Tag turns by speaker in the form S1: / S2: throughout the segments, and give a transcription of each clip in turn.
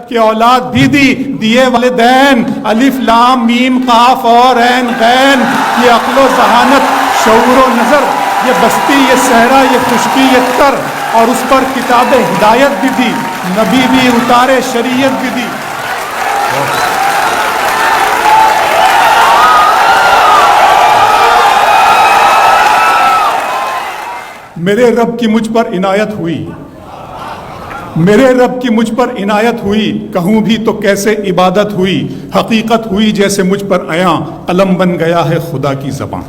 S1: کہ اولاد بھی دی دیے والدین، الف لام میم قاف اور عین غین، یہ عقل و ذہانت شعور و نظر، یہ بستی یہ صحرا یہ خشکی یہ تر، اور اس پر کتاب ہدایت بھی دی، نبی بھی اتارے شریعت بھی دی۔ میرے رب کی مجھ پر عنایت ہوئی، میرے رب کی مجھ پر عنایت ہوئی، کہوں بھی تو کیسے عبادت ہوئی، حقیقت ہوئی جیسے مجھ پر عیاں، قلم بن گیا ہے خدا کی زبان۔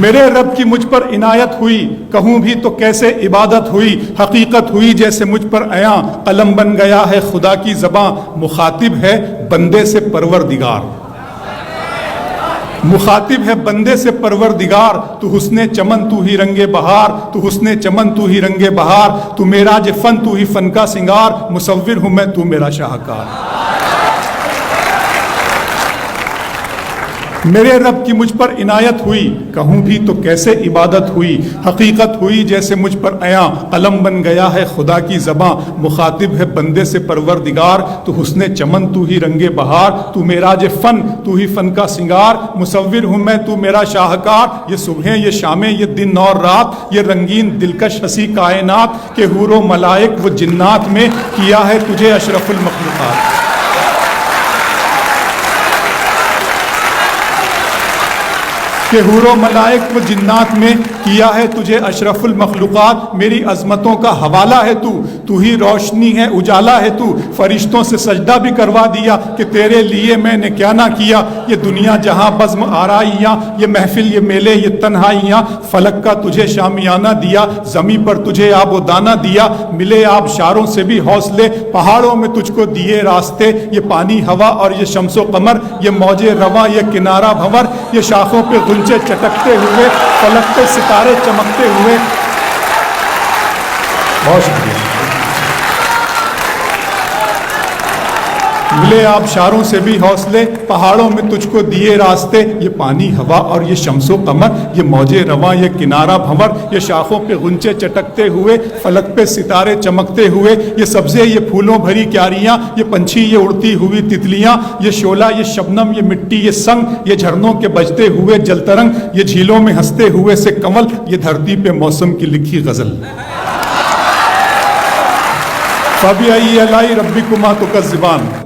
S1: میرے رب کی مجھ پر عنایت ہوئی، کہوں بھی تو کیسے عبادت ہوئی، حقیقت ہوئی جیسے مجھ پر عیاں، قلم بن گیا ہے خدا کی زبان۔ مخاطب ہے بندے سے پروردگار، مخاطب ہے بندے سے پروردگار، تو حسن چمن تو ہی رنگ بہار، تو حسن چمن تو ہی رنگ بہار، تو معراج فن تو ہی فن کا سنگار، مصور ہوں میں تو میرا شاہکار۔ میرے رب کی مجھ پر عنایت ہوئی، کہوں بھی تو کیسے عبادت ہوئی، حقیقت ہوئی جیسے مجھ پر عیاں، قلم بن گیا ہے خدا کی زباں۔ مخاطب ہے بندے سے پروردگار، تو حسن چمن تو ہی رنگ بہار، تو معراج فن تو ہی فن کا سنگار، مصور ہوں میں تو میرا شاہکار۔ یہ صبحیں یہ شامیں یہ دن اور رات، یہ رنگین دلکش ہنسی کائنات، کہ حور و ملائک و جنات میں کیا ہے تجھے اشرف المخلوقات۔ کہ حور و ملائک و جنات میں کیا ہے تجھے اشرف المخلوقات۔ میری عظمتوں کا حوالہ ہے تو ہی روشنی ہے اجالا ہے تو، فرشتوں سے سجدہ بھی کروا دیا کہ تیرے لیے میں نے کیا نہ کیا۔ یہ دنیا جہاں بزم آرائیاں، یہ محفل یہ میلے یہ تنہائیاں، فلک کا تجھے شامیانہ دیا، زمین پر تجھے آب و دانہ دیا، ملے آب شاروں سے بھی حوصلے، پہاڑوں میں تجھ کو دیے راستے، یہ پانی ہوا اور یہ شمس و قمر، یہ موج رواں یہ کنارہ بھنور، یہ شاخوں پہ غنچے چٹکتے ہوئے، فلک پہ ستارے چمکتے ہوئے۔ بہت شکریہ۔ ملے آبشاروں سے بھی حوصلے، پہاڑوں میں تجھ کو دیے راستے، یہ پانی ہوا اور یہ شمس و قمر، یہ موج رواں یہ کنارہ بھنور، یہ شاخوں پہ غنچے چٹکتے ہوئے، فلک پہ ستارے چمکتے ہوئے، یہ سبزے یہ پھولوں بھری کیاریاں، یہ پنچھی یہ اڑتی ہوئی تتلیاں، یہ شعلہ یہ شبنم یہ مٹی یہ سنگ، یہ جھرنوں کے بجتے ہوئے جل ترنگ، یہ جھیلوں میں ہنستے ہوئے سے کمل، یہ دھرتی پہ موسم کی لکھی غزل۔ فَبِأَيِّ آلَاءِ رَبِّكُمَا تُكَذِّبَانِ،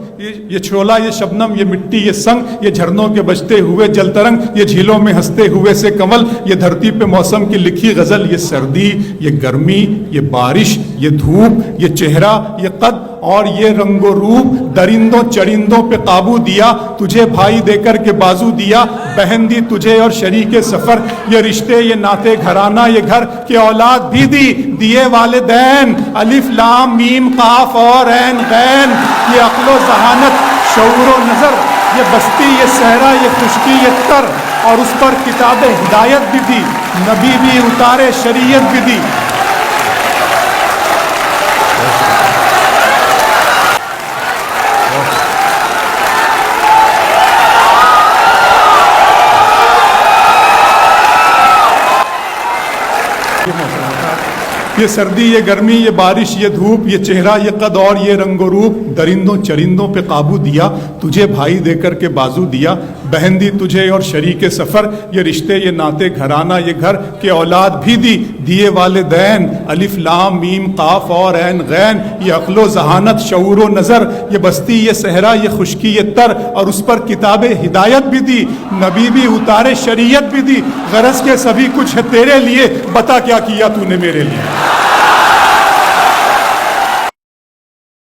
S1: یہ شعلہ یہ شبنم یہ مٹی یہ سنگ، یہ جھرنوں کے بجتے ہوئے جل ترنگ، یہ جھیلوں میں ہنستے ہوئے سے کمل، یہ دھرتی پہ موسم کی لکھی غزل۔ یہ سردی یہ گرمی یہ بارش یہ دھوپ یہ چہرہ یہ قد اور یہ رنگ و روپ، درندوں چرندوں پہ قابو دیا، تجھے بھائی دے کر کے بازو دیا، بہن دی تجھے اور شریک سفر، یہ رشتے یہ ناتے گھرانہ یہ گھر، کہ اولاد بھی دی دیے والدین، الف لام میم قاف اور عین غین، یہ عقل و ذہانت شعور و نظر، یہ بستی یہ صحرا یہ خشکی یہ تر، اور اس پر کتاب ہدایت بھی دی، نبی بھی اتارے شریعت بھی دی۔ یہ سردی یہ گرمی یہ بارش یہ دھوپ، یہ چہرہ یہ قد اور یہ رنگ و روپ، درندوں چرندوں پہ قابو دیا، تجھے بھائی دے کر کے بازو دیا، بہن دی تجھے اور شریک سفر، یہ رشتے یہ ناتے گھرانہ یہ گھر، کہ اولاد بھی دی دیے والدین، الف لام میم قاف اور عین غین، یہ عقل و ذہانت شعور و نظر، یہ بستی یہ صحرا یہ خشکی یہ تر، اور اس پر کتاب ہدایت بھی دی، نبی بھی اتارے شریعت بھی دی۔ غرض کے سبھی کچھ ہے تیرے لیے، بتا کیا کیا تو نے میرے لیے۔